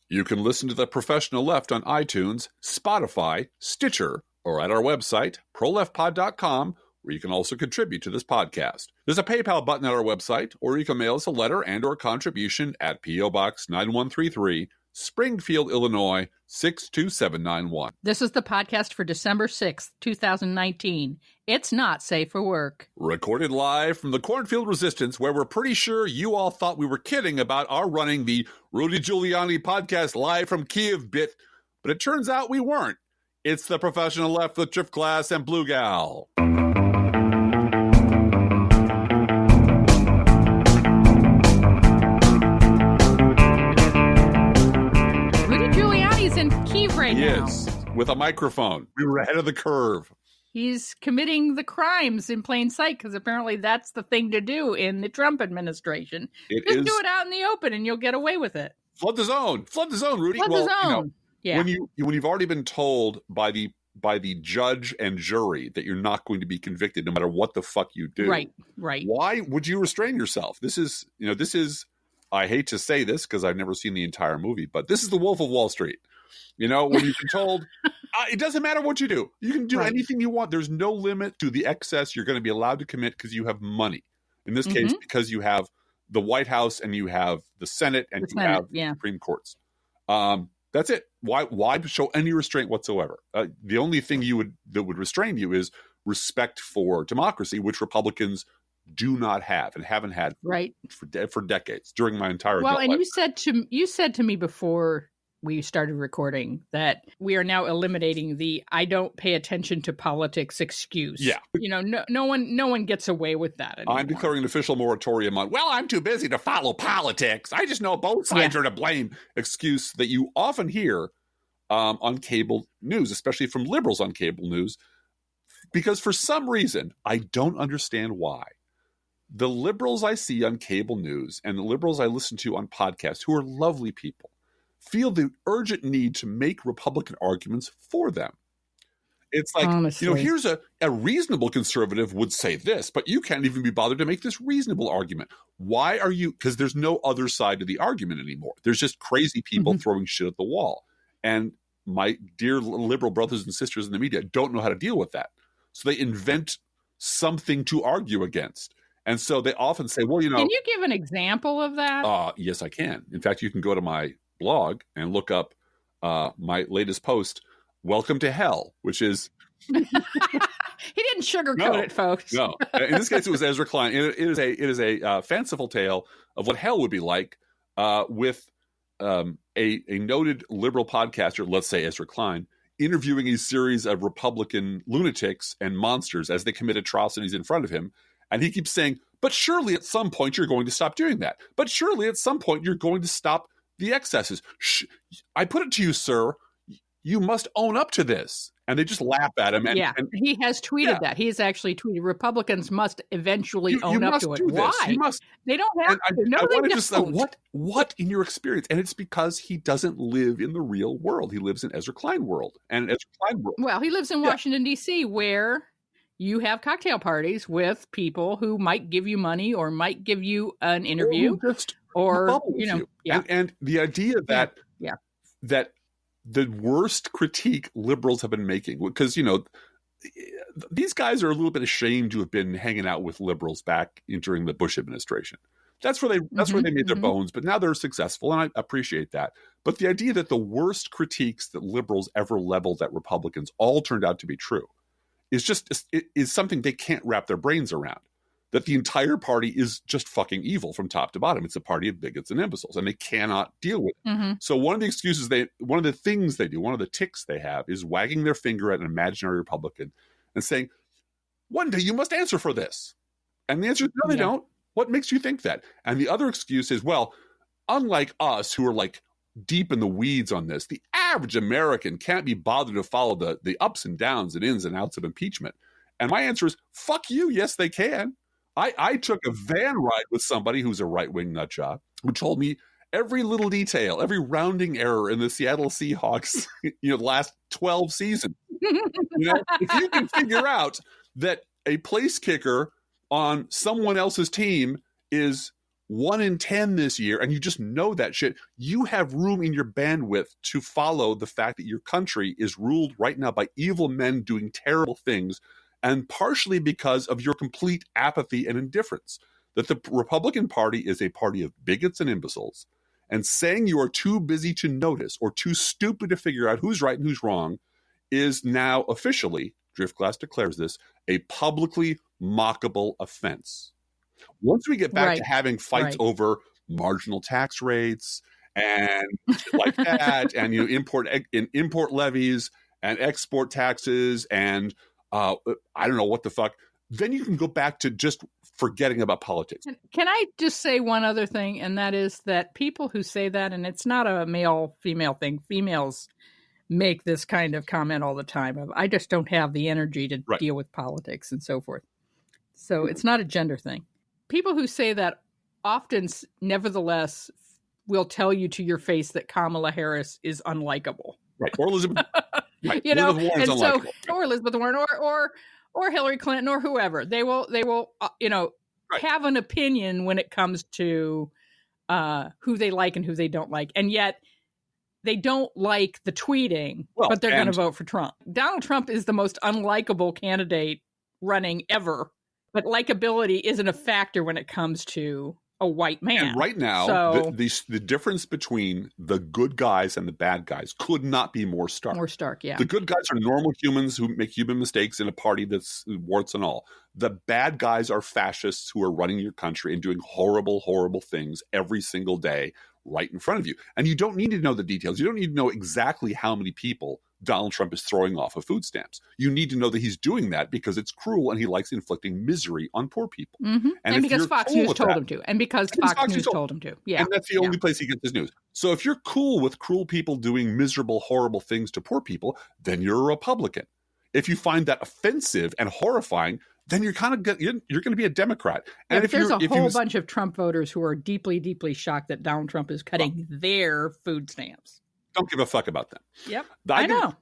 You can listen to The Professional Left on iTunes, Spotify, Stitcher, or at our website, proleftpod.com, where you can also contribute to this podcast. There's a PayPal button at our website, or you can mail us a letter and or contribution at P.O. Box 9133, Springfield, Illinois, 62791. This is the podcast for December 6th, 2019. It's not safe for work. Recorded live from the Cornfield Resistance, where we're pretty sure you all thought we were kidding about our running the Rudy Giuliani podcast live from Kiev bit, but it turns out we weren't. It's the Professional Left with Drift Glass and Blue Gal. Yes, with a microphone. We were ahead of the curve. He's committing the crimes in plain sight because apparently that's the thing to do in the Trump administration. Just do it out in the open and you'll get away with it. Flood the zone. Flood the zone, Rudy. Flood the zone. When you've already been told by the judge and jury that you're not going to be convicted no matter what the fuck you do. Right. Why would you restrain yourself? This is, I hate to say this because I've never seen the entire movie, but this is the Wolf of Wall Street. When you've been told, it doesn't matter what you do. You can do anything you want. There's no limit to the excess you're going to be allowed to commit because you have money. In this case, because you have the White House and you have the Senate and you have the Supreme Courts. That's it. Why show any restraint whatsoever? The only thing that would restrain you is respect for democracy, which Republicans do not have and haven't had for decades during my entire adult life. You said to me before we started recording that we are now eliminating the "I don't pay attention to politics" excuse. Yeah, no one gets away with that anymore. I'm declaring an official moratorium on. Well, I'm too busy to follow politics. I just know both sides are to blame. Excuse that you often hear on cable news, especially from liberals on cable news, because for some reason I don't understand why the liberals I see on cable news and the liberals I listen to on podcasts, who are lovely people, feel the urgent need to make Republican arguments for them. It's like, here's a reasonable conservative would say this, but you can't even be bothered to make this reasonable argument. Why are you? Because there's no other side to the argument anymore. There's just crazy people throwing shit at the wall. And my dear liberal brothers and sisters in the media don't know how to deal with that. So they invent something to argue against. And so they often say, well, Can you give an example of that? Yes, I can. In fact, you can go to my blog and look up my latest post, Welcome to Hell, which is... He didn't sugarcoat it, folks. No. In this case, it was Ezra Klein. It is a fanciful tale of what hell would be like with a noted liberal podcaster, let's say Ezra Klein, interviewing a series of Republican lunatics and monsters as they commit atrocities in front of him. And he keeps saying, but surely at some point you're going to stop doing that. But surely at some point you're going to stop the excesses. I put it to you, sir, you must own up to this. And they just laugh at him. And he has tweeted that. He has actually tweeted, Republicans must eventually own up to it. Why? They don't have to. No, they don't. What in your experience? And it's because he doesn't live in the real world. He lives in Ezra Klein world. And Ezra Klein world. Well, he lives in Washington, D.C., where you have cocktail parties with people who might give you money or might give you an interview. And the idea that that the worst critique liberals have been making, because these guys are a little bit ashamed to have been hanging out with liberals back during the Bush administration. That's where they made their bones, but now they're successful, and I appreciate that. But the idea that the worst critiques that liberals ever leveled at Republicans all turned out to be true is something they can't wrap their brains around. That the entire party is just fucking evil from top to bottom. It's a party of bigots and imbeciles, and they cannot deal with it. So one of the things they do, one of the tics they have is wagging their finger at an imaginary Republican and saying, one day you must answer for this. And the answer is, no, they don't. What makes you think that? And the other excuse is, well, unlike us who are like deep in the weeds on this, the average American can't be bothered to follow the ups and downs and ins and outs of impeachment. And my answer is, fuck you. Yes, they can. I took a van ride with somebody who's a right-wing nutjob who told me every little detail, every rounding error in the Seattle Seahawks, last 12 seasons. If you can figure out that a place kicker on someone else's team is 1 in 10 this year, and you just know that shit, you have room in your bandwidth to follow the fact that your country is ruled right now by evil men doing terrible things, and partially because of your complete apathy and indifference. That the Republican Party is a party of bigots and imbeciles, and saying you are too busy to notice or too stupid to figure out who's right and who's wrong is now officially, Driftglass declares this, a publicly mockable offense. Once we get back to having fights over marginal tax rates and shit like that, and import levies and export taxes and I don't know what the fuck, then you can go back to just forgetting about politics. Can I just say one other thing, and that is that people who say that, and it's not a male-female thing, females make this kind of comment all the time of, I just don't have the energy to deal with politics and so forth. So it's not a gender thing. People who say that often, nevertheless, will tell you to your face that Kamala Harris is unlikable. Right. Or Elizabeth. Right. You know, Elizabeth Warren's unlikable. Or Elizabeth Warren or Hillary Clinton or whoever. They will have an opinion when it comes to who they like and who they don't like. And yet they don't like the tweeting, but they're going to vote for Trump. Donald Trump is the most unlikable candidate running ever. But likability isn't a factor when it comes to a white man. And right now, the difference between the good guys and the bad guys could not be more stark. More stark, yeah. The good guys are normal humans who make human mistakes in a party that's warts and all. The bad guys are fascists who are running your country and doing horrible, horrible things every single day right in front of you. And you don't need to know the details. You don't need to know exactly how many people Donald Trump is throwing off of food stamps. You need to know that he's doing that because it's cruel and he likes inflicting misery on poor people. Mm-hmm. And because Fox News told him to. And because Fox News told him to. Yeah. And that's the only place he gets his news. So if you're cool with cruel people doing miserable, horrible things to poor people, then you're a Republican. If you find that offensive and horrifying, then you're kind of you're going to be a Democrat. And if there's a whole bunch of Trump voters who are deeply, deeply shocked that Donald Trump is cutting their food stamps. Don't give a fuck about them. Yep. I know.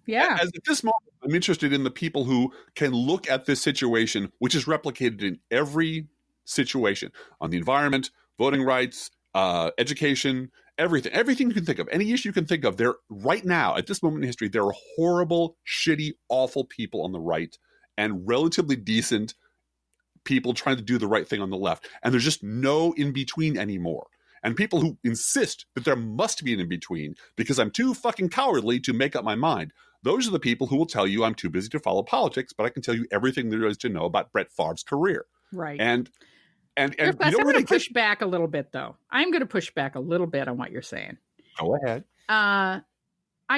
Yeah. As at this moment, I'm interested in the people who can look at this situation, which is replicated in every situation on the environment, voting rights, education, everything you can think of, any issue you can think of. There right now, at this moment in history, there are horrible, shitty, awful people on the right and relatively decent people trying to do the right thing on the left. And there's just no in between anymore. And people who insist that there must be an in-between because I'm too fucking cowardly to make up my mind. Those are the people who will tell you I'm too busy to follow politics, but I can tell you everything there is to know about Brett Favre's career. Right. And I'm going to push back a little bit, though. I'm going to push back a little bit on what you're saying. Go ahead. I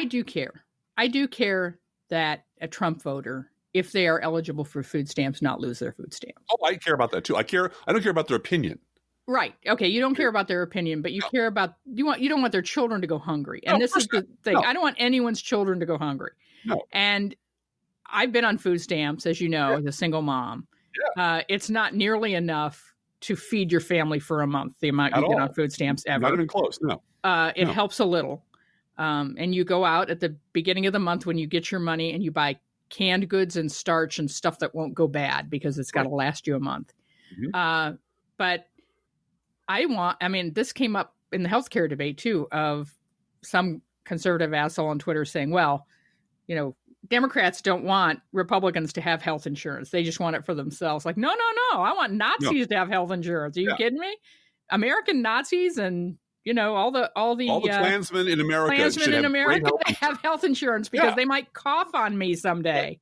do care. I do care that a Trump voter, if they are eligible for food stamps, not lose their food stamps. Oh, I care about that, too. I don't care about their opinion. Right. Okay. You don't care about their opinion, but you care about you don't want their children to go hungry. And this is the thing. No. I don't want anyone's children to go hungry. No. And I've been on food stamps, as you know, as a single mom. Yeah. It's not nearly enough to feed your family for a month, the amount you get on food stamps ever. Not even close. No. It helps a little. And you go out at the beginning of the month when you get your money and you buy canned goods and starch and stuff that won't go bad because it's got to last you a month. Mm-hmm. But this came up in the healthcare debate too, of some conservative asshole on Twitter saying, well, Democrats don't want Republicans to have health insurance. They just want it for themselves. Like, no. I want Nazis to have health insurance. Are you kidding me? American Nazis and, all the Klansmen in America have health insurance because they might cough on me someday.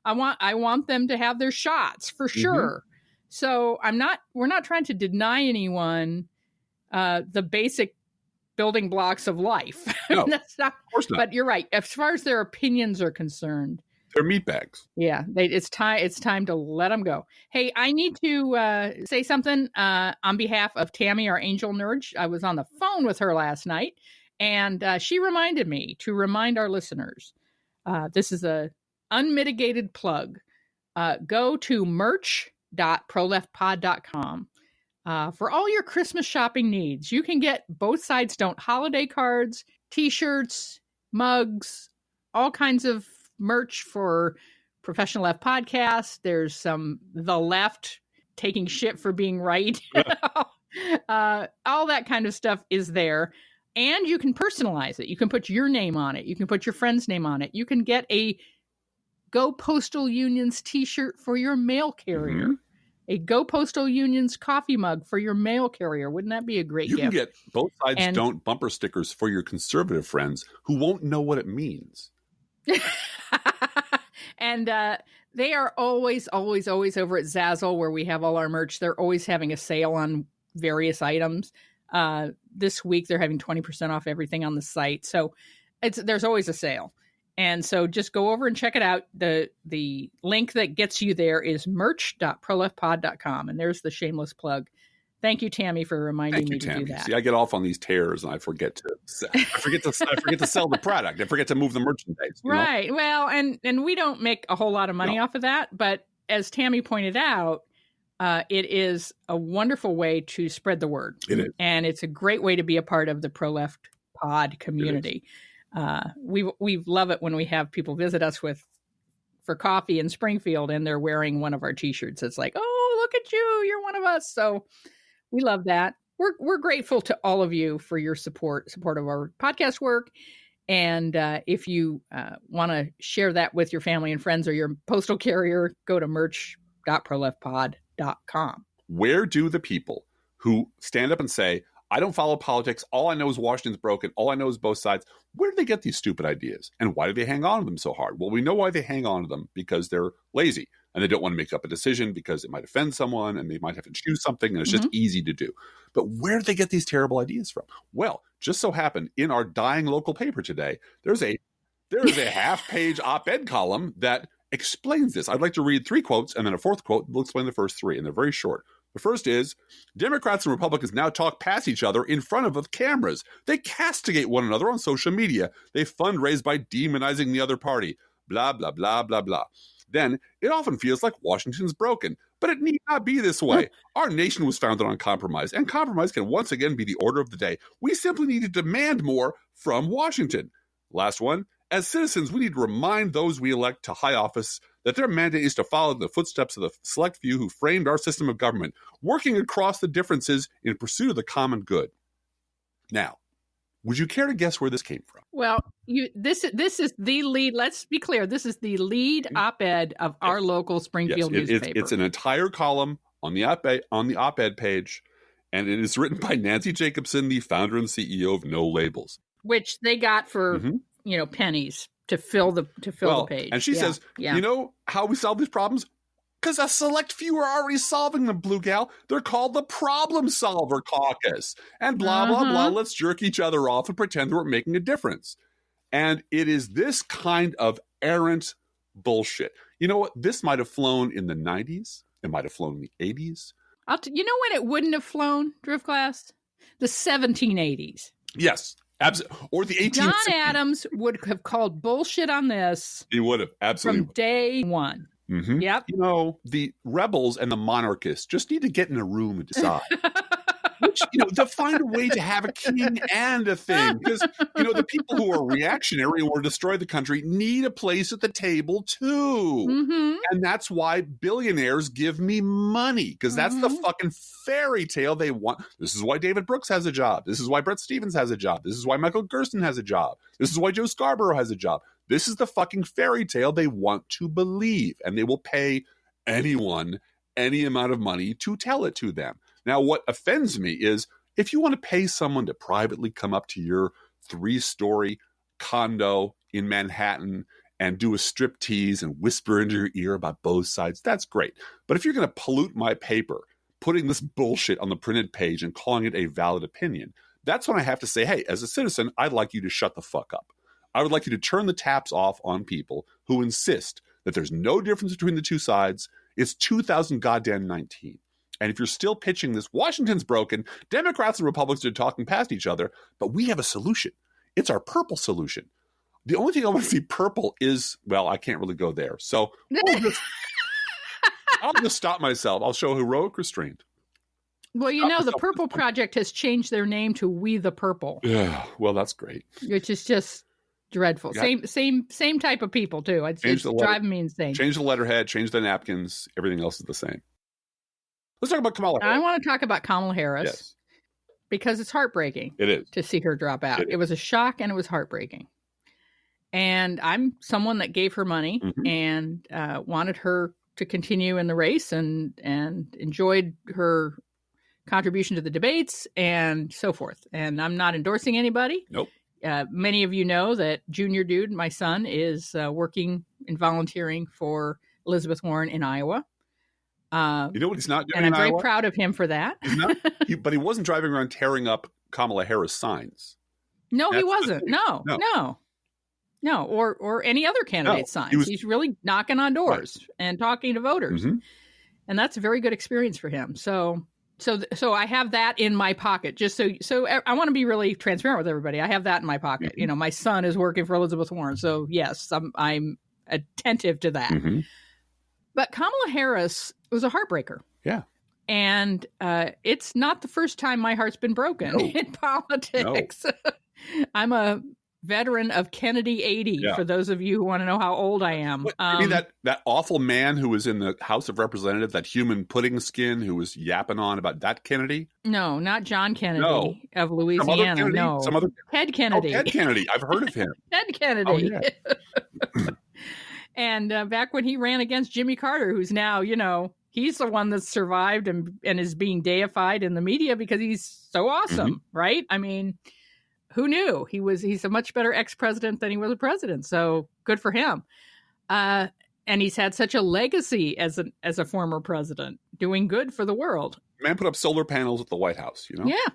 I want them to have their shots for sure. Mm-hmm. So we're not trying to deny anyone the basic building blocks of life. No, of course not. But you're right. As far as their opinions are concerned, they're meatbags. Yeah, it's time to let them go. Hey, I need to say something on behalf of Tammy, our angel nerd. I was on the phone with her last night, and she reminded me to remind our listeners. This is a unmitigated plug. Go to merch.proleftpod.com for all your Christmas shopping needs. You can get Both Sides Don't holiday cards, t-shirts, mugs, all kinds of merch for Professional Left Podcast. There's some The Left taking shit for being right. All that kind of stuff is there. And you can personalize it. You can put your name on it. You can put your friend's name on it. You can get a Go Postal Unions t-shirt for your mail carrier. A Go Postal Unions coffee mug for your mail carrier. Wouldn't that be a great gift? You can get Both Sides Don't bumper stickers for your conservative friends who won't know what it means. And they are always over at Zazzle, where we have all our merch. They're always having a sale on various items. This week they're having 20% off everything on the site. So there's always a sale. And so just go over and check it out. The link that gets you there is merch.proleftpod.com. And there's the shameless plug. Thank you, Tammy, for reminding me to do that. See, I get off on these tears and I forget to sell the product. I forget to move the merchandise. Right. Well, and we don't make a whole lot of money off of that. But as Tammy pointed out, it is a wonderful way to spread the word. It is. And it's a great way to be a part of the Pro Left Pod community. We love it when we have people visit us for coffee in Springfield and they're wearing one of our t-shirts. It's like, oh, look at you. You're one of us. So we love that. We're grateful to all of you for your support of our podcast work. And if you want to share that with your family and friends or your postal carrier, go to merch.proleftpod.com. Where do the people who stand up and say, I don't follow politics, all I know is Washington's broken, all I know is both sides, where do they get these stupid ideas? And why do they hang on to them so hard? Well, we know why they hang on to them, because they're lazy and they don't want to make up a decision because it might offend someone and they might have to choose something and it's just easy to do. But where do they get these terrible ideas from? Well, just so happened in our dying local paper today, there is a half-page op-ed column that explains this. I'd like to read 3 quotes and then a 4th quote. We'll explain the first 3, and they're very short. The first is, Democrats and Republicans now talk past each other in front of cameras. They castigate one another on social media. They fundraise by demonizing the other party. Blah, blah, blah, blah, blah. Then, it often feels like Washington's broken, but it need not be this way. Our nation was founded on compromise, and compromise can once again be the order of the day. We simply need to demand more from Washington. Last one, as citizens, we need to remind those we elect to high office that their mandate is to follow the footsteps of the select few who framed our system of government, working across the differences in pursuit of the common good. Now, would you care to guess where this came from? Well, this is the lead. Let's be clear. This is the lead op-ed of our local Springfield newspaper. It's an entire column on the op-ed page, and it is written by Nancy Jacobson, the founder and CEO of No Labels, which they got for pennies to fill the page. And she says, you know how we solve these problems? Because a select few are already solving them, Blue Gal. They're called the Problem Solver Caucus. And blah, blah, blah. Let's jerk each other off and pretend that we're making a difference. And it is this kind of errant bullshit. You know what? This might have flown in the 90s. It might have flown in the 80s. You know when it wouldn't have flown, Driftglass? The 1780s. Yes. Absolutely. Or the 1860s. John Adams would have called bullshit on this. He would have. Absolutely. From day one. Mm-hmm. Yep. You know, the rebels and the monarchists just need to get in a room and decide. Which, they'll find a way to have a king and a thing. Because, the people who are reactionary or destroy the country need a place at the table, too. Mm-hmm. And that's why billionaires give me money. Because that's the fucking fairy tale they want. This is why David Brooks has a job. This is why Bret Stephens has a job. This is why Michael Gersten has a job. This is why Joe Scarborough has a job. This is the fucking fairy tale they want to believe. And they will pay anyone any amount of money to tell it to them. Now, what offends me is if you want to pay someone to privately come up to your 3-story condo in Manhattan and do a striptease and whisper into your ear about both sides, that's great. But if you're going to pollute my paper, putting this bullshit on the printed page and calling it a valid opinion, that's when I have to say, hey, as a citizen, I'd like you to shut the fuck up. I would like you to turn the taps off on people who insist that there's no difference between the two sides. It's 2019. And if you're still pitching this, Washington's broken, Democrats and Republicans are talking past each other, but we have a solution. It's our purple solution. The only thing I want to see purple is, well, I can't really go there. So I'll just stop myself. I'll show heroic restraint. Well, the Purple Project has changed their name to We the Purple. Yeah, well, that's great. Which is just dreadful. Yeah. Same type of people, too. It's driving me insane. Change the letterhead, change the napkins. Everything else is the same. Let's talk about Kamala Harris. I want to talk about Kamala Harris. Yes. Because it's heartbreaking. It is. To see her drop out. It was a shock and it was heartbreaking. And I'm someone that gave her money and wanted her to continue in the race and enjoyed her contribution to the debates and so forth. And I'm not endorsing anybody. Nope. Many of you know that Junior Dude, my son, is working and volunteering for Elizabeth Warren in Iowa. You know what he's not doing and I'm in very Iowa? proud of him for that. He's not, but he wasn't driving around tearing up Kamala Harris signs. No, he wasn't. No. Or any other candidate signs. He's really knocking on doors and talking to voters. And that's a very good experience for him. So I have that in my pocket. Just so I want to be really transparent with everybody. I have that in my pocket. You know, my son is working for Elizabeth Warren. So yes, I'm attentive to that. But Kamala Harris was a heartbreaker. Yeah. And it's not the first time my heart's been broken in politics. No. I'm a veteran of Kennedy 80, for those of you who want to know how old I am. What, you mean that awful man who was in the House of Representatives, that human pudding skin who was yapping on about that Kennedy? No, not John Kennedy of Louisiana. Some other Ted Kennedy. Oh, Ted Kennedy. I've heard of him. Ted Kennedy. Oh, yeah. And back when he ran against Jimmy Carter, who's now, you know, he's the one that survived and is being deified in the media because he's so awesome, right? I mean, who knew? He's a much better ex-president than he was a president. So good for him. And he's had such a legacy as a former president, doing good for the world. Man put up solar panels at the White House, you know? Yeah.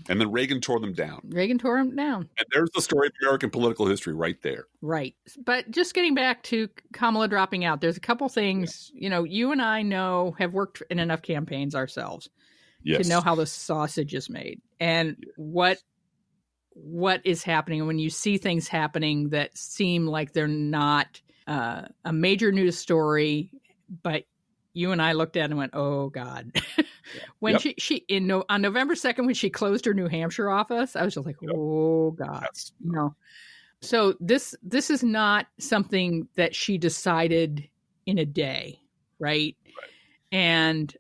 And then Reagan tore them down. And there's the story of American political history right there. Right. But just getting back to Kamala dropping out, there's a couple things, you know, you and I have worked in enough campaigns ourselves to know how the sausage is made and what is happening when you see things happening that seem like they're not a major news story, but you and I looked at it and went, oh, God. When on November 2nd, when she closed her New Hampshire office, I was just like, oh, God. No. So this is not something that she decided in a day, right? And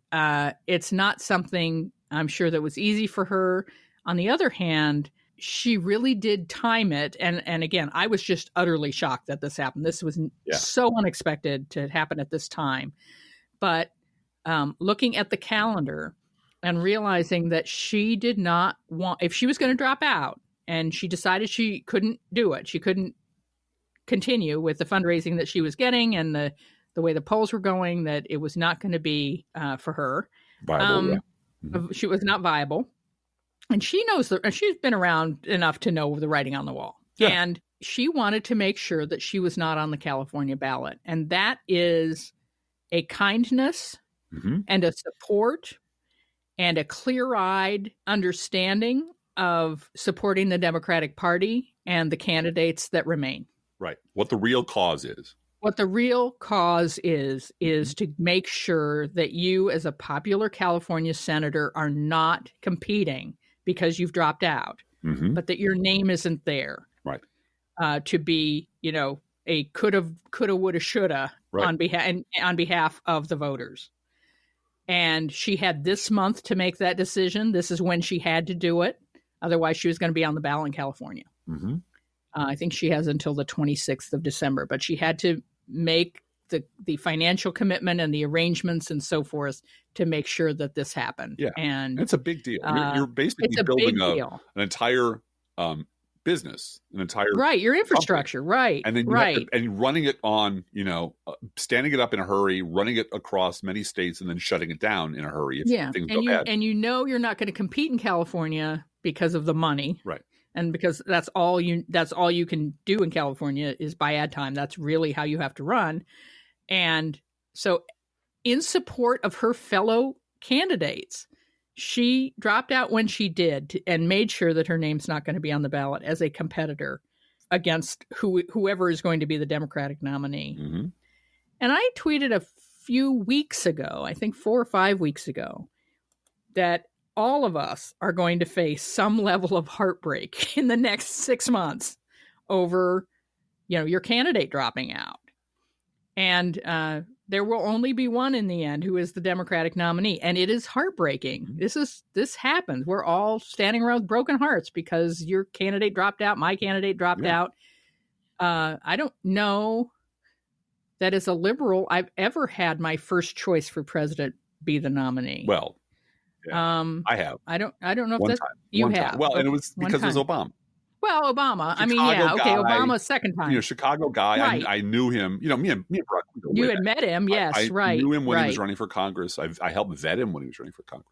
it's not something I'm sure that was easy for her. On the other hand, she really did time it. And again, I was just utterly shocked that this happened. This was so unexpected to happen at this time. But looking at the calendar and realizing that she did not want, if she was going to drop out and she decided she couldn't do it, she couldn't continue with the fundraising that she was getting and the way the polls were going, that it was not going to be for her. Viable, She was not viable. And she knows she's been around enough to know the writing on the wall. Yeah. And she wanted to make sure that she was not on the California ballot. And that is a kindness and a support and a clear-eyed understanding of supporting the Democratic Party and the candidates that remain. Right. What the real cause is. What the real cause is to make sure that you as a popular California senator are not competing because you've dropped out, but that your name isn't there. Right. To be, you know, a coulda, woulda, shoulda on behalf of the voters. And she had this month to make that decision. This is when she had to do it. Otherwise, she was going to be on the ballot in California. I think she has until the 26th of December, but she had to make the financial commitment and the arrangements and so forth to make sure that this happened. Yeah, and it's a big deal. You're basically building an entire business, your infrastructure, company. Right? And then and running it on, you know, standing it up in a hurry, running it across many states, and then shutting it down in a hurry. If things go bad. And you know you're not going to compete in California because of the money, right? And because that's all you can do in California is buy ad time. That's really how you have to run. And so, in support of her fellow candidates, she dropped out when she did and made sure that her name's not going to be on the ballot as a competitor against whoever is going to be the Democratic nominee. And I tweeted a few weeks ago, I think 4 or 5 weeks ago, that all of us are going to face some level of heartbreak in the next 6 months over, you know, your candidate dropping out. And there will only be one in the end who is the Democratic nominee. And it is heartbreaking. This happens. We're all standing around with broken hearts because your candidate dropped out. My candidate dropped out. I don't know that as a liberal, I've ever had my first choice for president be the nominee. Well, I have. I don't know if one that's time. You one have. time. Well, and it was because it was Obama. Well, Obama. Chicago I mean, yeah, okay, guy, Obama's second time. Chicago guy. Right. I knew him. Me and Brock. You had met him, yes, I right. knew him when right. he was running for Congress. I helped vet him when he was running for Congress,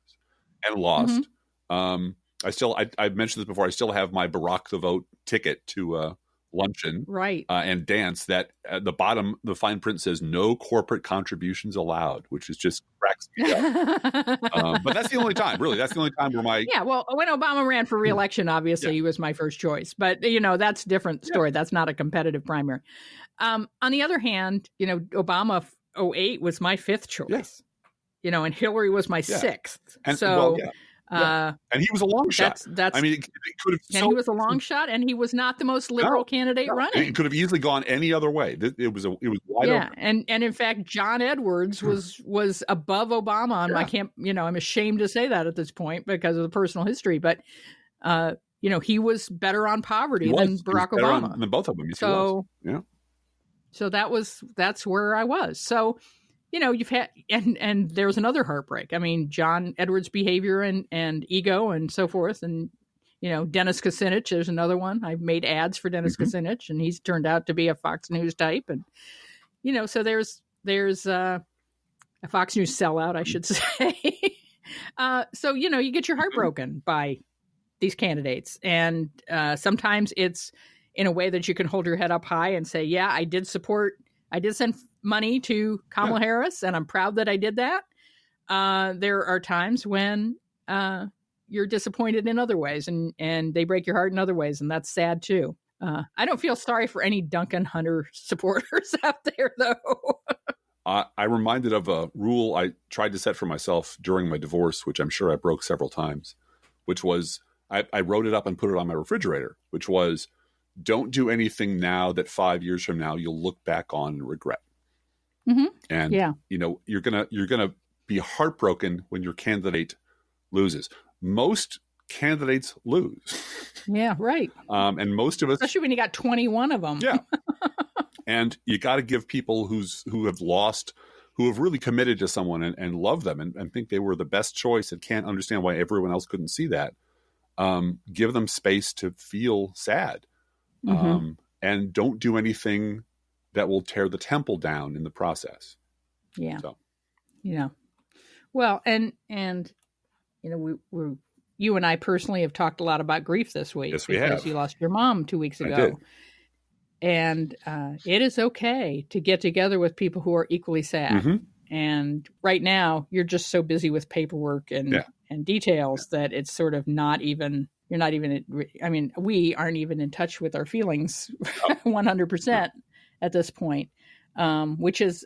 and lost. I mentioned this before. I still have my Barack the Vote ticket to luncheon, right, and dance. That at the bottom, the fine print says "No corporate contributions allowed," which is just cracks me up. But that's the only time, really. That's the only time where my Well, when Obama ran for re-election, obviously he was my first choice. But that's a different story. That's not a competitive primary. On the other hand, Obama 2008 was my fifth choice. And Hillary was my sixth. And, so. And he was a long shot. That's. I mean, it could have. And he was a long shot, and he was not the most liberal candidate running. It could have easily gone any other way. It was wide open. And in fact, John Edwards was above Obama on my camp. I'm ashamed to say that at this point because of the personal history, but he was better on poverty than Barack Obama. Than both of them. Yes, so he was. So that's where I was. So. You've had, and there's another heartbreak. I mean, John Edwards' behavior and ego and so forth. And, Dennis Kucinich, there's another one. I've made ads for Dennis Kucinich, and he's turned out to be a Fox News type. And, so there's a Fox News sellout, I should say. So, you get your heart broken by these candidates. And sometimes it's in a way that you can hold your head up high and say, yeah, I did send money to Kamala Harris, and I'm proud that I did that. There are times when you're disappointed in other ways, and they break your heart in other ways, and that's sad too. I don't feel sorry for any Duncan Hunter supporters out there, though. I'm reminded of a rule I tried to set for myself during my divorce, which I'm sure I broke several times, which was I wrote it up and put it on my refrigerator, which was, don't do anything now that 5 years from now you'll look back on and regret. And you're gonna be heartbroken when your candidate loses. Most candidates lose. Yeah, right. And most of us, especially when you got 21 of them. Yeah. And you got to give people who have lost, who have really committed to someone and love them and think they were the best choice and can't understand why everyone else couldn't see that. Give them space to feel sad. And don't do anything that will tear the temple down in the process. Yeah. So. Well, and you and I personally have talked a lot about grief this week. Yes, we have. Because you lost your mom 2 weeks ago. I did. And it is okay to get together with people who are equally sad. And right now, you're just so busy with paperwork and details that it's sort of not even. You're not even. I mean, we aren't even in touch with our feelings 100% at this point, which is,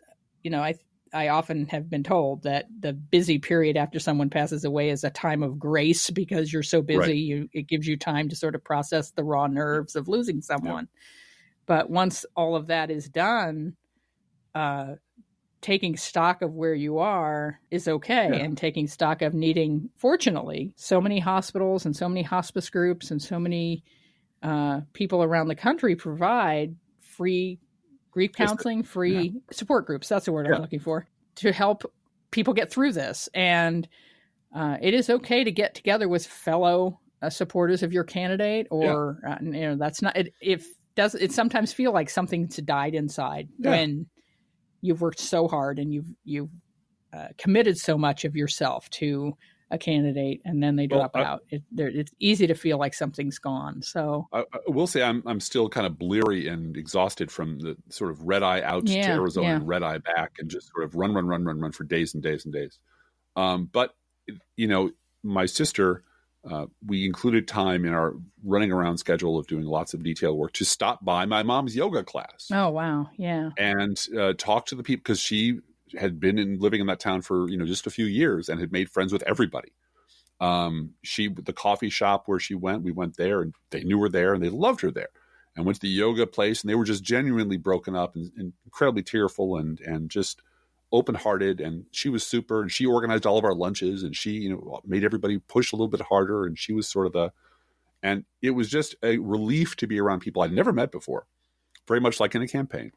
I often have been told that the busy period after someone passes away is a time of grace because you're so busy. Right. It gives you time to sort of process the raw nerves of losing someone. But once all of that is done, taking stock of where you are is okay. And taking stock of needing, fortunately, so many hospitals and so many hospice groups and so many people around the country provide free grief counseling, free support groups. That's the word I'm looking for, to help people get through this. And it is okay to get together with fellow supporters of your candidate, or that's not it. It sometimes feel like something's died inside when you've worked so hard and you've committed so much of yourself to a candidate, and then they drop out. It's easy to feel like something's gone. So I will say I'm still kind of bleary and exhausted from the sort of red eye out to Arizona and red eye back, and just sort of run for days and days and days. But my sister, we included time in our running around schedule of doing lots of detail work to stop by my mom's yoga class. Oh, wow. Yeah. And talk to the people, because she had been living in that town for, just a few years and had made friends with everybody. The coffee shop where we went there, and they knew her there and they loved her there, and went to the yoga place, and they were just genuinely broken up and incredibly tearful and just open-hearted, and she was super, and she organized all of our lunches, and she, made everybody push a little bit harder, and she was sort of and it was just a relief to be around people I'd never met before, very much like in a campaign,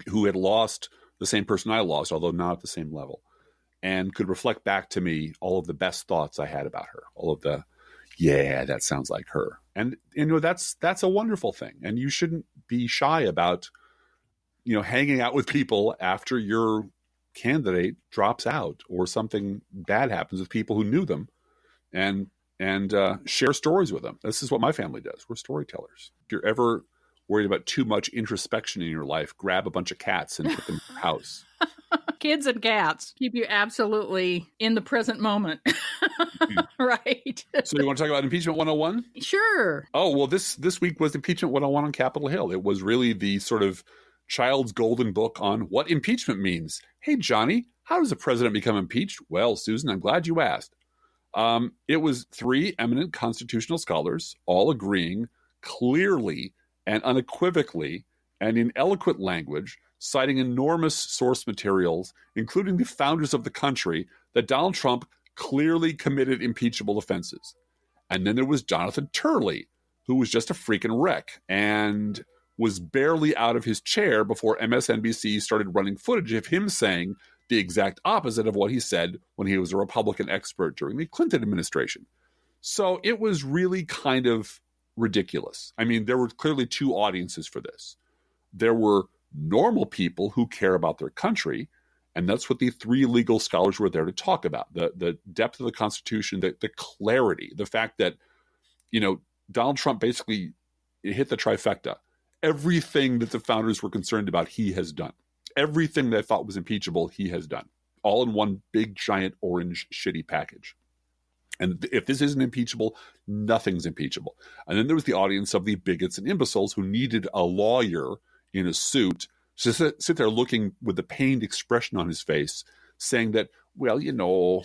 who had lost the same person I lost, although not at the same level, and could reflect back to me all of the best thoughts I had about her, all of the, yeah, that sounds like her. And, that's a wonderful thing. And you shouldn't be shy about, hanging out with people after your candidate drops out or something bad happens with people who knew them, and share stories with them. This is what my family does. We're storytellers. If you're ever worried about too much introspection in your life, grab a bunch of cats and put them in your house. Kids and cats keep you absolutely in the present moment. Right. So you want to talk about Impeachment 101? Sure. Oh, well, this week was Impeachment 101 on Capitol Hill. It was really the sort of child's golden book on what impeachment means. Hey, Johnny, how does a president become impeached? Well, Susan, I'm glad you asked. It was 3 eminent constitutional scholars all agreeing clearly and unequivocally and in eloquent language, citing enormous source materials, including the founders of the country, that Donald Trump clearly committed impeachable offenses. And then there was Jonathan Turley, who was just a freaking wreck and was barely out of his chair before MSNBC started running footage of him saying the exact opposite of what he said when he was a Republican expert during the Clinton administration. So it was really kind of ridiculous. I mean, there were clearly 2 audiences for this. There were normal people who care about their country, and that's what the 3 legal scholars were there to talk about, the depth of the Constitution, the clarity, the fact that, Donald Trump basically hit the trifecta. Everything that the founders were concerned about, he has done. Everything they thought was impeachable, he has done. All in one big, giant, orange, shitty package. And if this isn't impeachable, nothing's impeachable. And then there was the audience of the bigots and imbeciles who needed a lawyer in a suit to sit there looking with a pained expression on his face, saying that, well,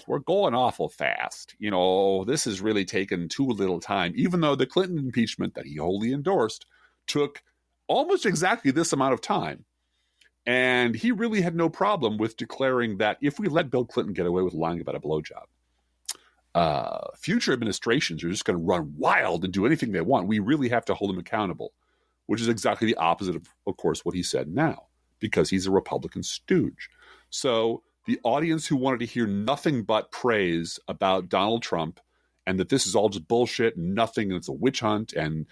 we're going awful fast. This has really taken too little time, even though the Clinton impeachment that he wholly endorsed took almost exactly this amount of time. And he really had no problem with declaring that if we let Bill Clinton get away with lying about a blowjob, future administrations are just going to run wild and do anything they want. We really have to hold him accountable, which is exactly the opposite of course, what he said now, because he's a Republican stooge. So the audience who wanted to hear nothing but praise about Donald Trump and that this is all just bullshit and nothing, and it's a witch hunt, and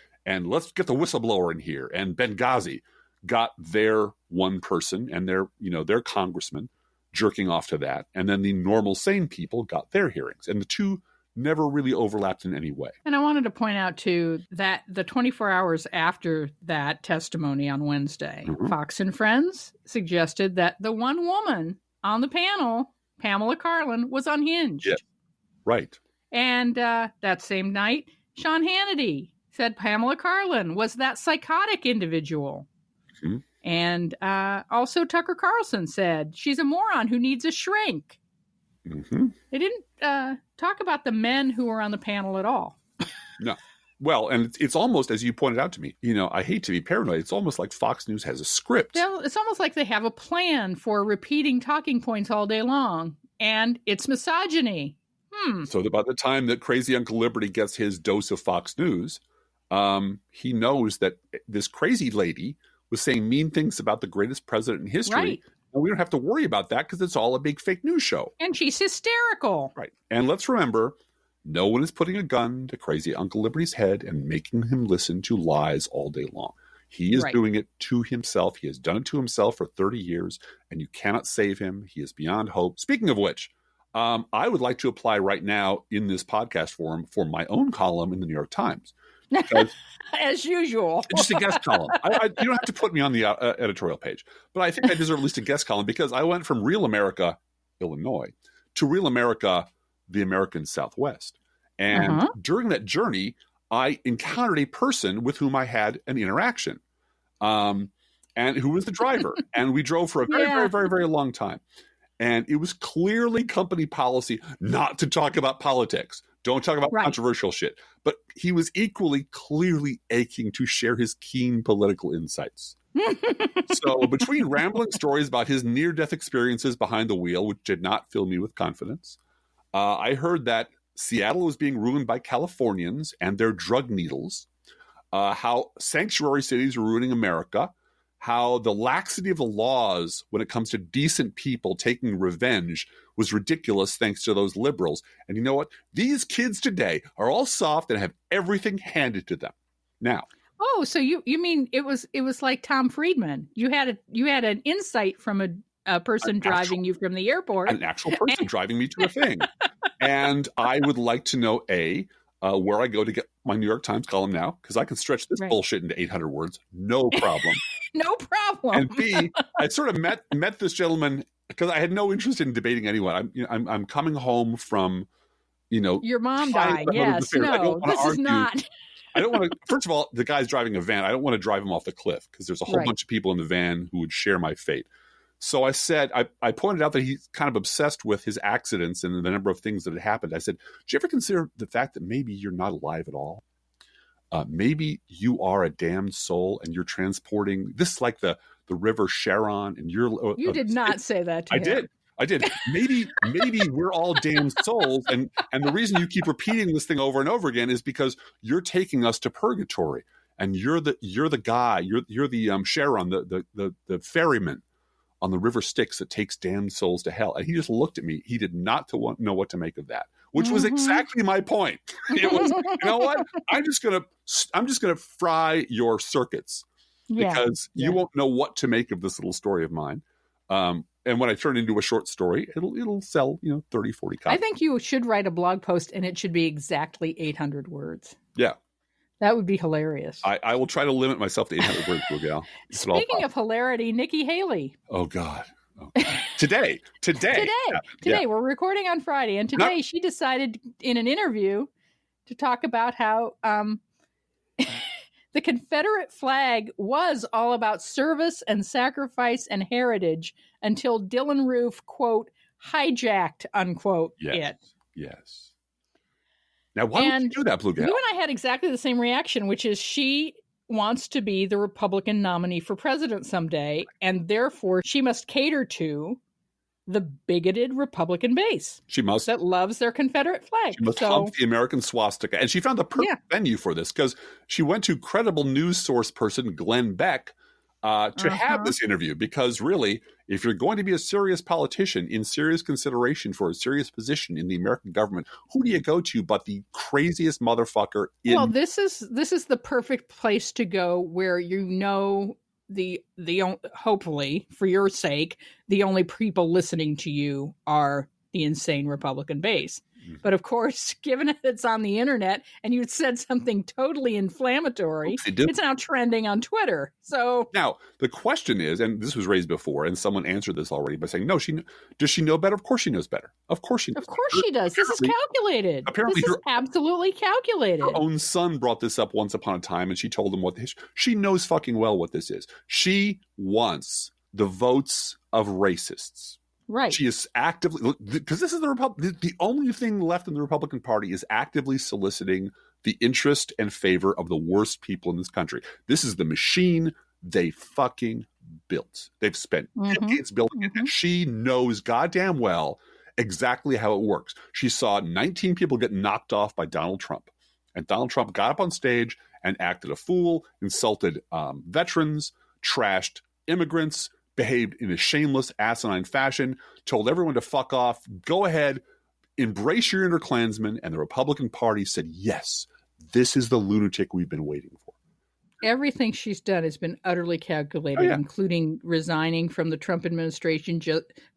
let's get the whistleblower in here, and Benghazi, got their one person and their congressman jerking off to that. And then the normal, sane people got their hearings. And the 2 never really overlapped in any way. And I wanted to point out, too, that the 24 hours after that testimony on Wednesday, Fox and Friends suggested that the one woman on the panel, Pamela Karlan, was unhinged. Yeah. Right. And that same night, Sean Hannity said Pamela Karlan was that psychotic individual. Mm-hmm. And also Tucker Carlson said she's a moron who needs a shrink. Mm-hmm. They didn't talk about the men who were on the panel at all. No. Well, and it's almost, as you pointed out to me, I hate to be paranoid. It's almost like Fox News has a script. It's almost like they have a plan for repeating talking points all day long. And it's misogyny. So that by the time that crazy Uncle Liberty gets his dose of Fox News, he knows that this crazy lady was saying mean things about the greatest president in history. Right. And we don't have to worry about that because it's all a big fake news show. And she's hysterical. Right. And let's remember, no one is putting a gun to crazy Uncle Liberty's head and making him listen to lies all day long. He is doing it to himself. He has done it to himself for 30 years, and you cannot save him. He is beyond hope. Speaking of which, I would like to apply right now in this podcast forum for my own column in the New York Times. As usual. Just a guest column. You don't have to put me on the editorial page, but I think I deserve at least a guest column because I went from Real America, Illinois, to Real America, the American Southwest. And during that journey, I encountered a person with whom I had an interaction, and who was the driver. And we drove for a very, very, very, very long time. And it was clearly company policy not to talk about politics. Don't talk about Right. controversial shit. But he was equally clearly aching to share his keen political insights. So between rambling stories about his near-death experiences behind the wheel, which did not fill me with confidence, I heard that Seattle was being ruined by Californians and their drug needles, how sanctuary cities were ruining America, how the laxity of the laws when it comes to decent people taking revenge was ridiculous thanks to those liberals. And you know what? These kids today are all soft and have everything handed to them. Now, oh, so you mean it was like Tom Friedman? You had an insight from a person driving you from the airport, an actual person driving me to a thing. And I would like to know, where I go to get my New York Times column now, because I can stretch this bullshit into 800 words, no problem. No problem. And B, I sort of met this gentleman because I had no interest in debating anyone. I'm coming home from, your mom died. Yes, no, this is not. I don't want to. First of all, the guy's driving a van. I don't want to drive him off the cliff because there's a whole bunch of people in the van who would share my fate. So I said, I pointed out that he's kind of obsessed with his accidents and the number of things that had happened. I said, "Did you ever consider the fact that maybe you're not alive at all? Maybe you are a damned soul and you're transporting this is like the river Sharon and you're." You did not say that to him. I did. Maybe we're all damned souls, and the reason you keep repeating this thing over and over again is because you're taking us to purgatory, and you're the guy, you're the Sharon, the ferryman on the river Styx that takes damned souls to hell. And he just looked at me. He did not know what to make of that, which was exactly my point. It was, you know what? I'm just gonna fry your circuits because you won't know what to make of this little story of mine. And when I turn into a short story, it'll sell, 30, 40 copies. I think you should write a blog post and it should be exactly 800 words. Yeah. That would be hilarious. I will try to limit myself to 800 words, Gal. Speaking of hilarity, Nikki Haley. Oh, God. Today. Yeah. We're recording on Friday. And today she decided in an interview to talk about how the Confederate flag was all about service and sacrifice and heritage until Dylan Roof, quote, hijacked, unquote, it. Yes. Now, why would you do that, Blue Gal? You and I had exactly the same reaction, which is she wants to be the Republican nominee for president someday, and therefore she must cater to the bigoted Republican base. She must. That loves their Confederate flag. She must hump the American swastika. And she found the perfect venue for this because she went to credible news source person Glenn Beck to have this interview. Because really, if you're going to be a serious politician in serious consideration for a serious position in the American government, who do you go to but the craziest motherfucker in... Well, this is the perfect place to go where the hopefully for your sake the only people listening to you are the insane Republican base. But of course, given that it's on the internet and you said something totally inflammatory, it's now trending on Twitter. So now the question is, and this was raised before, and someone answered this already by saying, "No, does she know better? Of course she knows better. Of course she knows. Of course she does. This is calculated. Apparently, this is absolutely calculated." Her own son brought this up once upon a time, and she told him what she knows fucking well what this is. She wants the votes of racists. Right. She is actively, because this is the only thing left in the Republican Party is actively soliciting the interest and favor of the worst people in this country. This is the machine they fucking built. They've spent decades building it, and she knows goddamn well exactly how it works. She saw 19 people get knocked off by Donald Trump, and Donald Trump got up on stage and acted a fool, insulted veterans, trashed immigrants, behaved in a shameless, asinine fashion, told everyone to fuck off, go ahead, embrace your inner Klansman, and the Republican Party said, yes, this is the lunatic we've been waiting for. Everything she's done has been utterly calculated, including resigning from the Trump administration,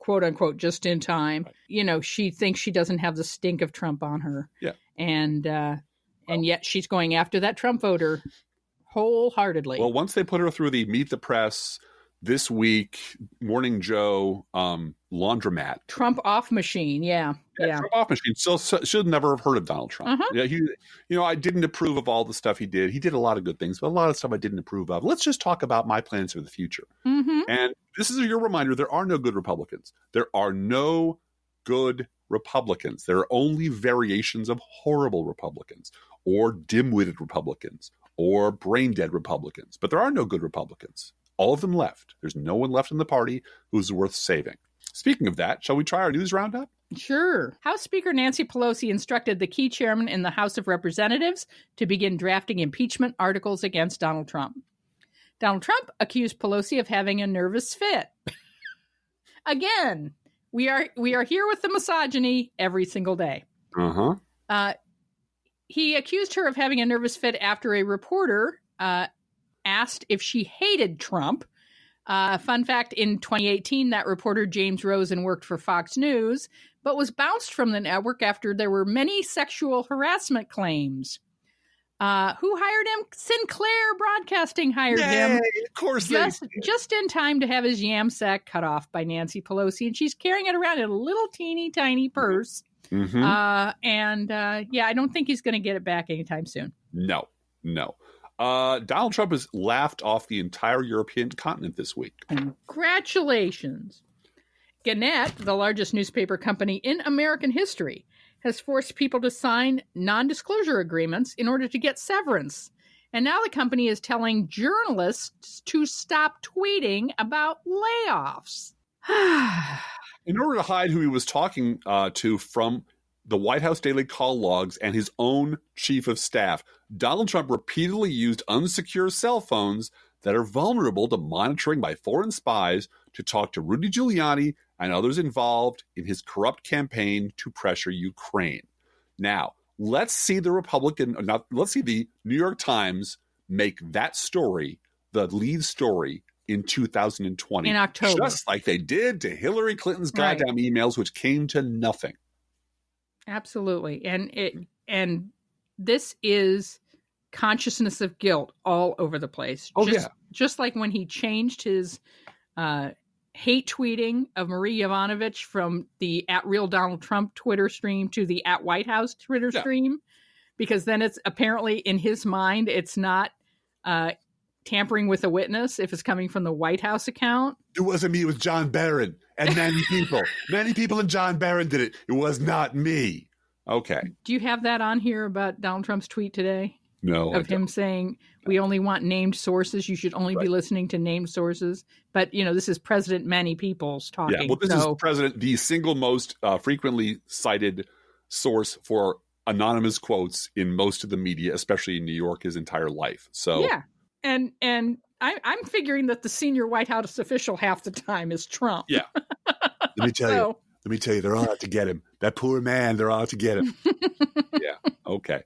quote unquote, just in time. Right. She thinks she doesn't have the stink of Trump on her. Yeah. And yet she's going after that Trump voter wholeheartedly. Well, once they put her through the Meet the Press, This Week, Morning Joe, laundromat. Trump off machine, yeah. Trump off machine. So should never have heard of Donald Trump. Yeah, I didn't approve of all the stuff he did. He did a lot of good things, but a lot of stuff I didn't approve of. Let's just talk about my plans for the future. And this is your reminder, there are no good Republicans. There are no good Republicans. There are only variations of horrible Republicans or dim-witted Republicans or brain-dead Republicans. But there are no good Republicans. All of them left. There's no one left in the party who's worth saving. Speaking of that, shall we try our news roundup? Sure. House Speaker Nancy Pelosi instructed the key chairman in the House of Representatives to begin drafting impeachment articles against Donald Trump. Donald Trump accused Pelosi of having a nervous fit. Again, we are here with the misogyny every single day. He accused her of having a nervous fit after a reporter asked if she hated Trump. Fun fact, in 2018, that reporter, James Rosen, worked for Fox News, but was bounced from the network after there were many sexual harassment claims. Who hired him? Sinclair Broadcasting hired him. Of course just in time to have his yam sack cut off by Nancy Pelosi, and she's carrying it around in a little teeny tiny purse. I don't think he's going to get it back anytime soon. No. Donald Trump has laughed off the entire European continent this week. Congratulations. Gannett, the largest newspaper company in American history, has forced people to sign non-disclosure agreements in order to get severance. And now the company is telling journalists to stop tweeting about layoffs. In order to hide who he was talking to from the White House daily call logs and his own chief of staff, Donald Trump repeatedly used unsecure cell phones that are vulnerable to monitoring by foreign spies to talk to Rudy Giuliani and others involved in his corrupt campaign to pressure Ukraine. Now, let's see the New York Times make that story the lead story in 2020. In October. Just like they did to Hillary Clinton's goddamn emails, which came to nothing. Absolutely. And this is consciousness of guilt all over the place. Just like when he changed his hate tweeting of Marie Yovanovitch from the @RealDonaldTrump Twitter stream to the @White House Twitter stream, because then it's apparently in his mind, it's not tampering with a witness if it's coming from the White House account. It wasn't me, it was John Barron and many people. Many people and John Barron did it. It was not me. Okay. Do you have that on here about Donald Trump's tweet today? No. Of him saying, we only want named sources. You should only be listening to named sources. But, this is President Many People's talking. Yeah, well, this is President, the single most frequently cited source for anonymous quotes in most of the media, especially in New York, his entire life. So yeah. And I'm figuring that the senior White House official half the time is Trump. Yeah. Let me tell you, they're all out to get him. That poor man, they're all out to get him. Yeah. Okay.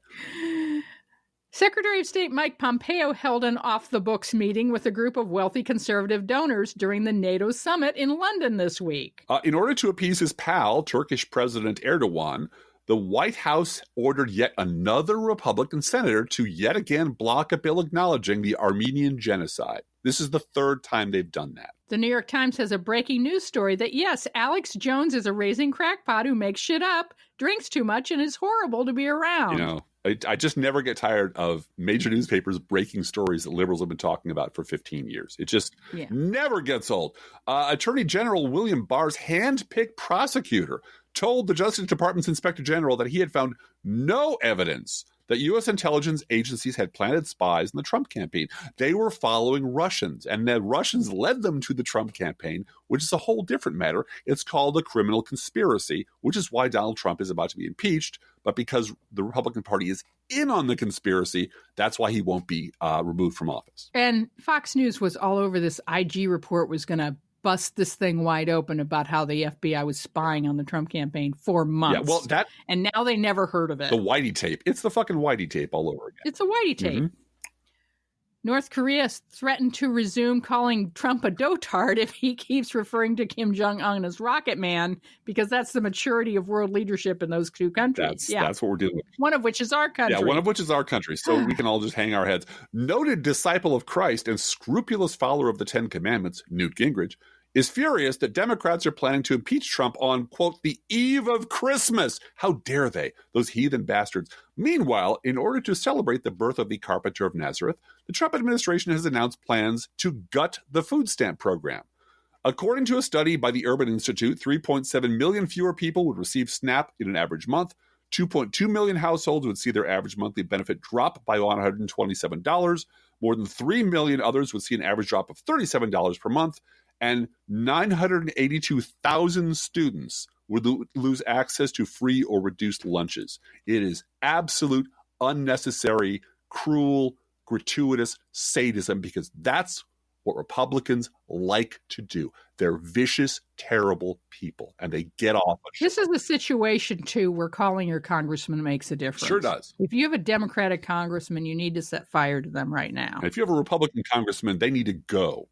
Secretary of State Mike Pompeo held an off-the-books meeting with a group of wealthy conservative donors during the NATO summit in London this week. In order to appease his pal, Turkish President Erdogan, the White House ordered yet another Republican senator to yet again block a bill acknowledging the Armenian genocide. This is the third time they've done that. The New York Times has a breaking news story that, yes, Alex Jones is a raging crackpot who makes shit up, drinks too much, and is horrible to be around. I just never get tired of major newspapers breaking stories that liberals have been talking about for 15 years. It just never gets old. Attorney General William Barr's hand-picked prosecutor told the Justice Department's Inspector General that he had found no evidence that U.S. intelligence agencies had planted spies in the Trump campaign. They were following Russians, and the Russians led them to the Trump campaign, which is a whole different matter. It's called a criminal conspiracy, which is why Donald Trump is about to be impeached. But because the Republican Party is in on the conspiracy, that's why he won't be removed from office. And Fox News was all over this. IG report was going to bust this thing wide open about how the FBI was spying on the Trump campaign for months. Yeah, well, and now they never heard of it. The Whitey tape. It's the fucking Whitey tape all over again. It's a Whitey tape. Mm-hmm. North Korea threatened to resume calling Trump a dotard if he keeps referring to Kim Jong-un as Rocket Man, because that's the maturity of world leadership in those two countries. That's what we're dealing with. One of which is our country. Yeah, one of which is our country. So we can all just hang our heads. Noted disciple of Christ and scrupulous follower of the Ten Commandments, Newt Gingrich, is furious that Democrats are planning to impeach Trump on, quote, the eve of Christmas. How dare they, those heathen bastards. Meanwhile, in order to celebrate the birth of the carpenter of Nazareth, the Trump administration has announced plans to gut the food stamp program. According to a study by the Urban Institute, 3.7 million fewer people would receive SNAP in an average month. 2.2 million households would see their average monthly benefit drop by $127. More than 3 million others would see an average drop of $37 per month. And 982,000 students would lose access to free or reduced lunches. It is absolute, unnecessary, cruel, gratuitous sadism, because that's what Republicans like to do. They're vicious, terrible people, and they get off. This is a situation, too, where calling your congressman makes a difference. Sure does. If you have a Democratic congressman, you need to set fire to them right now. And if you have a Republican congressman, they need to go.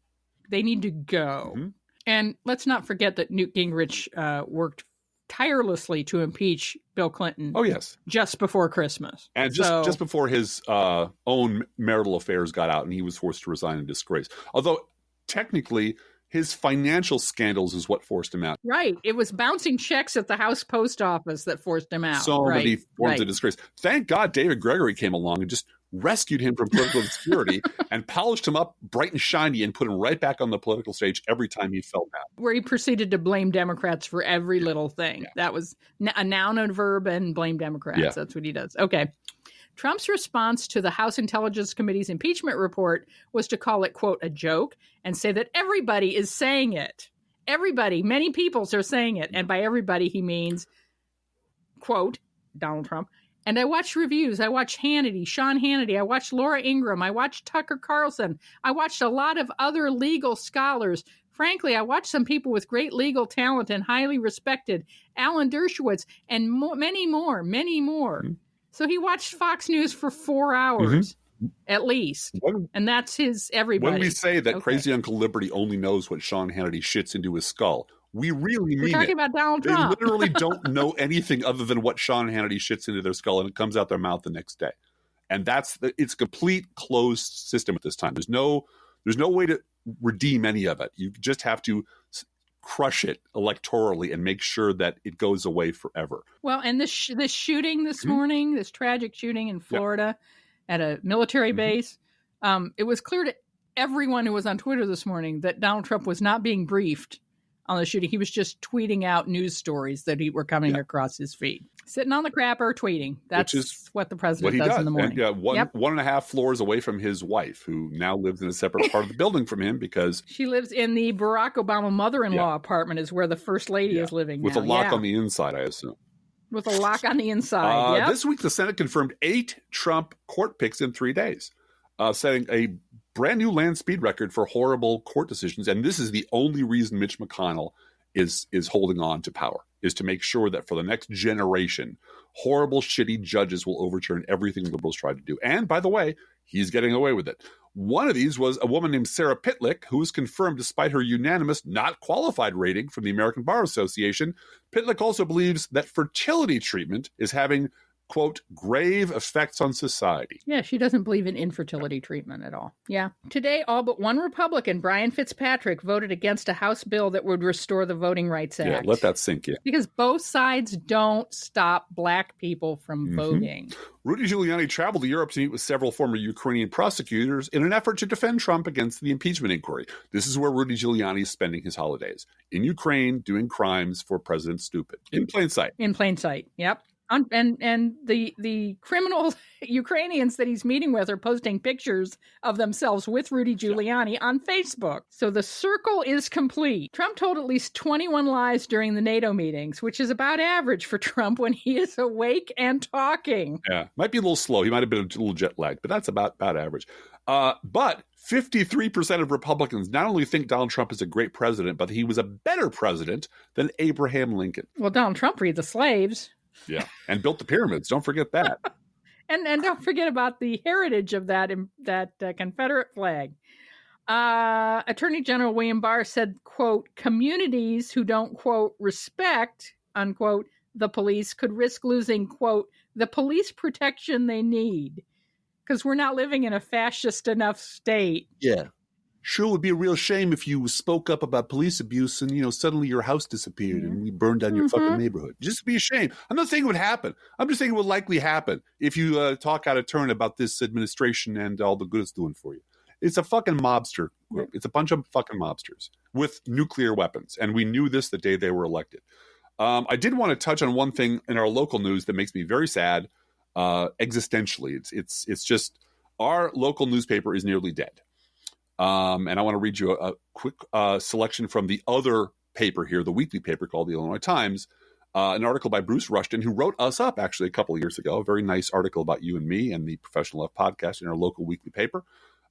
They need to go. Mm-hmm. And let's not forget that Newt Gingrich worked tirelessly to impeach Bill Clinton. Oh, yes. Just before Christmas. And just before his own marital affairs got out and he was forced to resign in disgrace. Although, technically, his financial scandals is what forced him out. Right. It was bouncing checks at the House Post Office that forced him out. So many forms of disgrace. Thank God David Gregory came along and just rescued him from political obscurity and polished him up bright and shiny and put him right back on the political stage every time he fell down. Where he proceeded to blame Democrats for every little thing. Yeah. That was a noun and verb and blame Democrats. Yeah. That's what he does. Okay. Trump's response to the House Intelligence Committee's impeachment report was to call it, quote, a joke and say that everybody is saying it. Everybody, many people are saying it. And by everybody, he means, quote, Donald Trump. And I watched reviews. I watched Hannity, Sean Hannity. I watched Laura Ingraham. I watched Tucker Carlson. I watched a lot of other legal scholars. Frankly, I watched some people with great legal talent and highly respected, Alan Dershowitz, and many more. Mm-hmm. So he watched Fox News for 4 hours, at least. And that's his everybody. When we say that Crazy Uncle Liberty only knows what Sean Hannity shits into his skull, we really mean it. We're talking about Donald Trump. They literally don't know anything other than what Sean Hannity shits into their skull, and it comes out their mouth the next day. And it's a complete closed system at this time. There's no way to redeem any of it. You just have to crush it electorally and make sure that it goes away forever. Well, and this shooting this morning, this tragic shooting in Florida at a military base, it was clear to everyone who was on Twitter this morning that Donald Trump was not being briefed on the shooting. He was just tweeting out news stories that were coming across his feed. Sitting on the crapper, tweeting. That's what the president does in the morning. And, 1.5 floors away from his wife, who now lives in a separate part of the building from him because... She lives in the Barack Obama mother-in-law apartment is where the first lady is living with now. With a lock on the inside, I assume. With a lock on the inside, This week, the Senate confirmed 8 Trump court picks in 3 days, setting a brand new land speed record for horrible court decisions. And this is the only reason Mitch McConnell is holding on to power, is to make sure that for the next generation, horrible, shitty judges will overturn everything liberals try to do. And by the way, he's getting away with it. One of these was a woman named Sarah Pitlick, who was confirmed despite her unanimous not qualified rating from the American Bar Association. Pitlick also believes that fertility treatment is having, quote, grave effects on society. Yeah, she doesn't believe in infertility treatment at all. Yeah. Today, all but one Republican, Brian Fitzpatrick, voted against a House bill that would restore the Voting Rights Act. Yeah, let that sink in. Because both sides don't stop Black people from voting. Rudy Giuliani traveled to Europe to meet with several former Ukrainian prosecutors in an effort to defend Trump against the impeachment inquiry. This is where Rudy Giuliani is spending his holidays. In Ukraine, doing crimes for President Stupid. In plain sight. In plain sight, yep. And the criminal Ukrainians that he's meeting with are posting pictures of themselves with Rudy Giuliani on Facebook. So the circle is complete. Trump told at least 21 lies during the NATO meetings, which is about average for Trump when he is awake and talking. Yeah, might be a little slow. He might have been a little jet lagged, but that's about average. But 53% of Republicans not only think Donald Trump is a great president, but he was a better president than Abraham Lincoln. Well, Donald Trump freed the slaves. Yeah, and built the pyramids. Don't forget that. and don't forget about the heritage of that Confederate flag. Attorney General William Barr said, quote, communities who don't, quote, respect, unquote, the police could risk losing, quote, the police protection they need. Because we're not living in a fascist enough state. Yeah. Sure, it would be a real shame if you spoke up about police abuse and, suddenly your house disappeared and we burned down your fucking neighborhood. Just be a shame. I'm not saying it would happen. I'm just saying it would likely happen if you talk out of turn about this administration and all the good it's doing for you. It's a fucking mobster group. It's a bunch of fucking mobsters with nuclear weapons. And we knew this the day they were elected. I did want to touch on one thing in our local news that makes me very sad existentially. It's just our local newspaper is nearly dead. And I want to read you a quick selection from the other paper here, the weekly paper called the Illinois Times, an article by Bruce Rushton, who wrote us up actually a couple of years ago, a very nice article about you and me and the Professional Left podcast in our local weekly paper.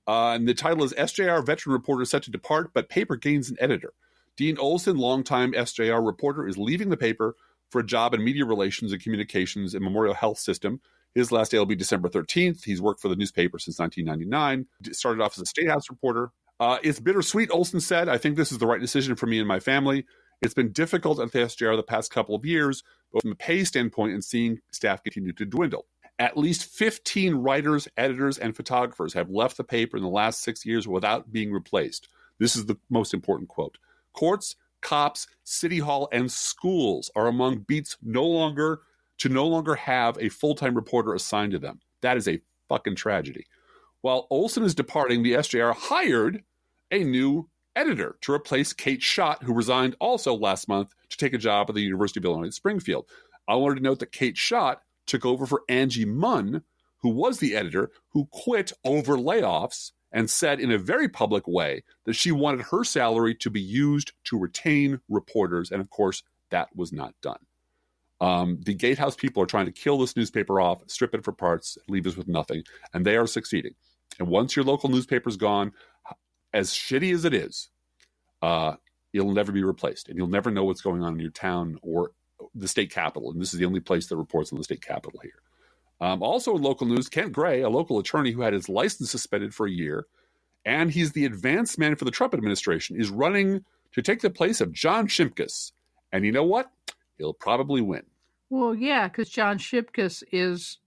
And the title is SJR Veteran Reporter Set to Depart, but Paper Gains an Editor. Dean Olson, longtime SJR reporter, is leaving the paper for a job in media relations and communications in Memorial Health System. His last day will be December 13th. He's worked for the newspaper since 1999. Started off as a State House reporter. It's bittersweet, Olson said. I think this is the right decision for me and my family. It's been difficult at the SJR the past couple of years, both from a pay standpoint and seeing staff continue to dwindle. At least 15 writers, editors, and photographers have left the paper in the last 6 years without being replaced. This is the most important quote. Courts, cops, city hall, and schools are among beats no longer have a full-time reporter assigned to them. That is a fucking tragedy. While Olson is departing, the SJR hired a new editor to replace Kate Schott, who resigned also last month to take a job at the University of Illinois at Springfield. I wanted to note that Kate Schott took over for Angie Munn, who was the editor, who quit over layoffs and said in a very public way that she wanted her salary to be used to retain reporters. And of course, that was not done. The Gatehouse people are trying to kill this newspaper off, strip it for parts, leave us with nothing. And they are succeeding. And once your local newspaper's gone, as shitty as it is, you'll never be replaced. And you'll never know what's going on in your town or the state capitol. And this is the only place that reports on the state capitol here. Also in local news, Kent Gray, a local attorney who had his license suspended for a year, and he's the advance man for the Trump administration, is running to take the place of John Shimkus. And you know what? He'll probably win. Well, yeah, because John Shimkus is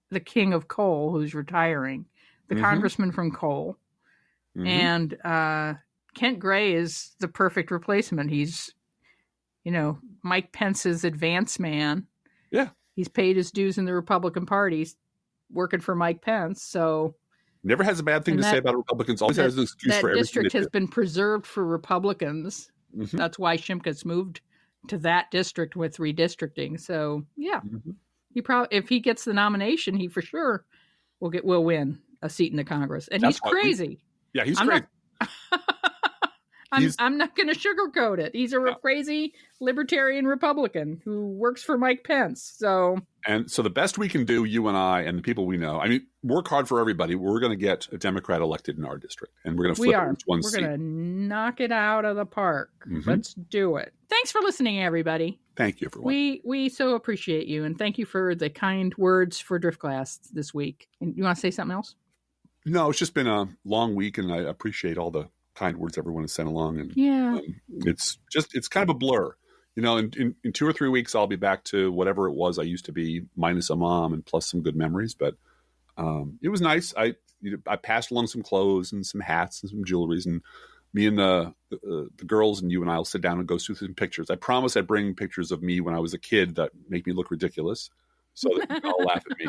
the king of coal who's retiring, the congressman from coal. And Kent Gray is the perfect replacement. He's, Mike Pence's advance man. Yeah. He's paid his dues in the Republican Party. He's working for Mike Pence, so never has a bad thing to say about Republicans. Always has an excuse for everything. That district has been preserved for Republicans. That's why Shimkus moved to that district with redistricting. So yeah, he probably, if he gets the nomination, he for sure will win a seat in the Congress. And he's crazy. He's crazy. I'm not going to sugarcoat it. He's a crazy libertarian Republican who works for Mike Pence. So the best we can do, you and I and the people we know, I mean, work hard for everybody. We're going to get a Democrat elected in our district, and we're going to flip one seat. We're going to knock it out of the park. Let's do it. Thanks for listening, everybody. Thank you, everyone. We so appreciate you, and thank you for the kind words for Driftglass this week. And you want to say something else? No, it's just been a long week, and I appreciate all the kind words everyone has sent along. And it's kind of a blur. In 2 or 3 weeks, I'll be back to whatever it was I used to be, minus a mom and plus some good memories. But it was nice. I passed along some clothes and some hats and some jewelries, and me and the girls and you and I will sit down and go through some pictures. I promise I'd bring pictures of me when I was a kid that make me look ridiculous, so that you can all laugh at me.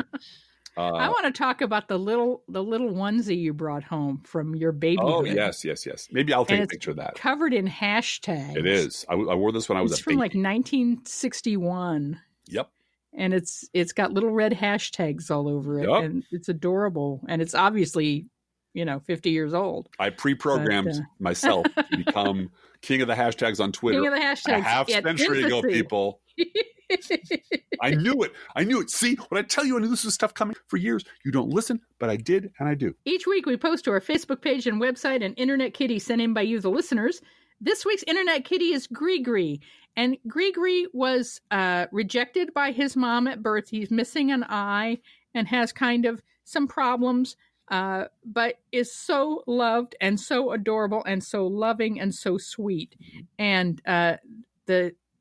I want to talk about the little onesie you brought home from your babyhood. Oh, yes. Maybe I'll take a picture of that. Covered in hashtags. It is. I wore this when I was a baby. It's from like 1961. Yep. And it's got little red hashtags all over it. Yep. And it's adorable. And it's obviously, 50 years old. I pre-programmed myself to become king of the hashtags on Twitter. King of the hashtags. A half century ago, people. I knew it. See, when I tell you I knew this was stuff coming for years, you don't listen, but I did, and I do. Each week we post to our Facebook page and website an Internet Kitty sent in by you, the listeners. This week's Internet Kitty is Grigri. And Grigri was rejected by his mom at birth. He's missing an eye and has kind of some problems, but is so loved and so adorable and so loving and so sweet. And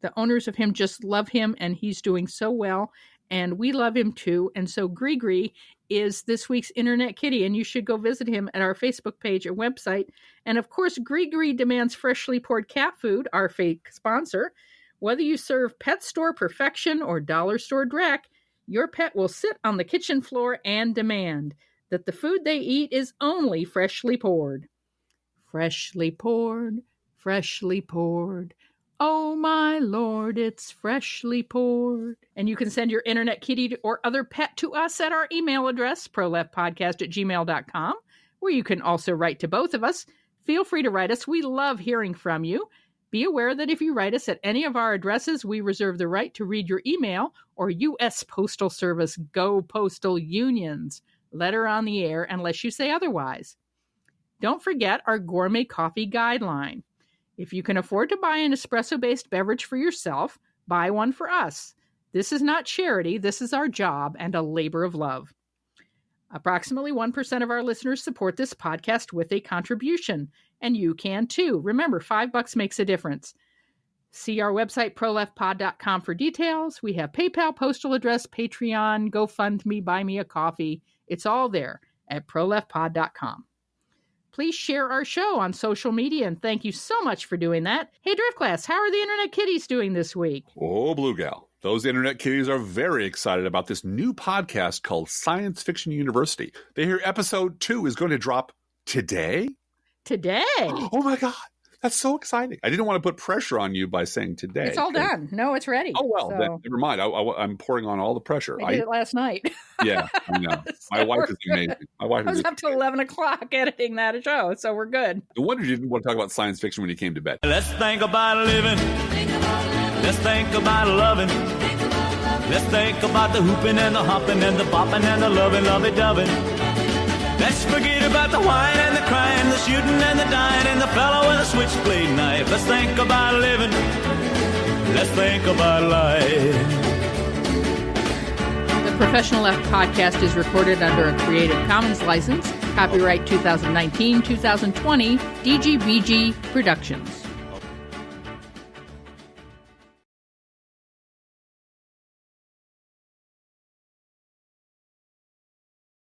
the owners of him just love him, and he's doing so well, and we love him too. And so Grigri is this week's Internet Kitty, and you should go visit him at our Facebook page and website. And of course, Grigri demands freshly poured cat food, our fake sponsor. Whether you serve pet store perfection or dollar store dreck, your pet will sit on the kitchen floor and demand. that the food they eat is only freshly poured. Freshly poured, freshly poured. Oh, my Lord, it's freshly poured. And you can send your internet kitty or other pet to us at our email address, proleftpodcast@gmail.com, where you can also write to both of us. Feel free to write us. We love hearing from you. Be aware that if you write us at any of our addresses, we reserve the right to read your email or U.S. Postal Service Go Postal Unions letter on the air unless you say otherwise. Don't forget our gourmet coffee guideline. If you can afford to buy an espresso-based beverage for yourself, buy one for us. This is not charity. This is our job and a labor of love. Approximately 1% of our listeners support this podcast with a contribution, and you can too. Remember, $5 makes a difference. See our website, proleftpod.com, for details. We have PayPal, postal address, Patreon, GoFundMe, Buy Me a Coffee. It's all there at proleftpod.com. Please share our show on social media, and thank you so much for doing that. Hey, Drift Class, how are the Internet Kitties doing this week? Oh, Blue Gal. Those Internet Kitties are very excited about this new podcast called Science Fiction University. They hear episode 2 is going to drop today. Today? Oh, my God. That's so exciting. I didn't want to put pressure on you by saying today. It's all done. No, it's ready. Oh, well, then, never mind. I'm pouring on all the pressure. I did it last night. Yeah, I know. My wife is amazing. I was up till 11 o'clock editing that show, so we're good. No wonder you didn't want to talk about science fiction when you came to bed. Let's think about living. Let's think about loving. Let's think about the hooping and the hopping and the bopping and the loving, lovey-dovey. Let's forget about the wine and the crying, the shooting and the dying, and the fellow with a switchblade knife. Let's think about living. Let's think about life. The Professional Left podcast is recorded under a Creative Commons license. Copyright 2019-2020, DGBG Productions.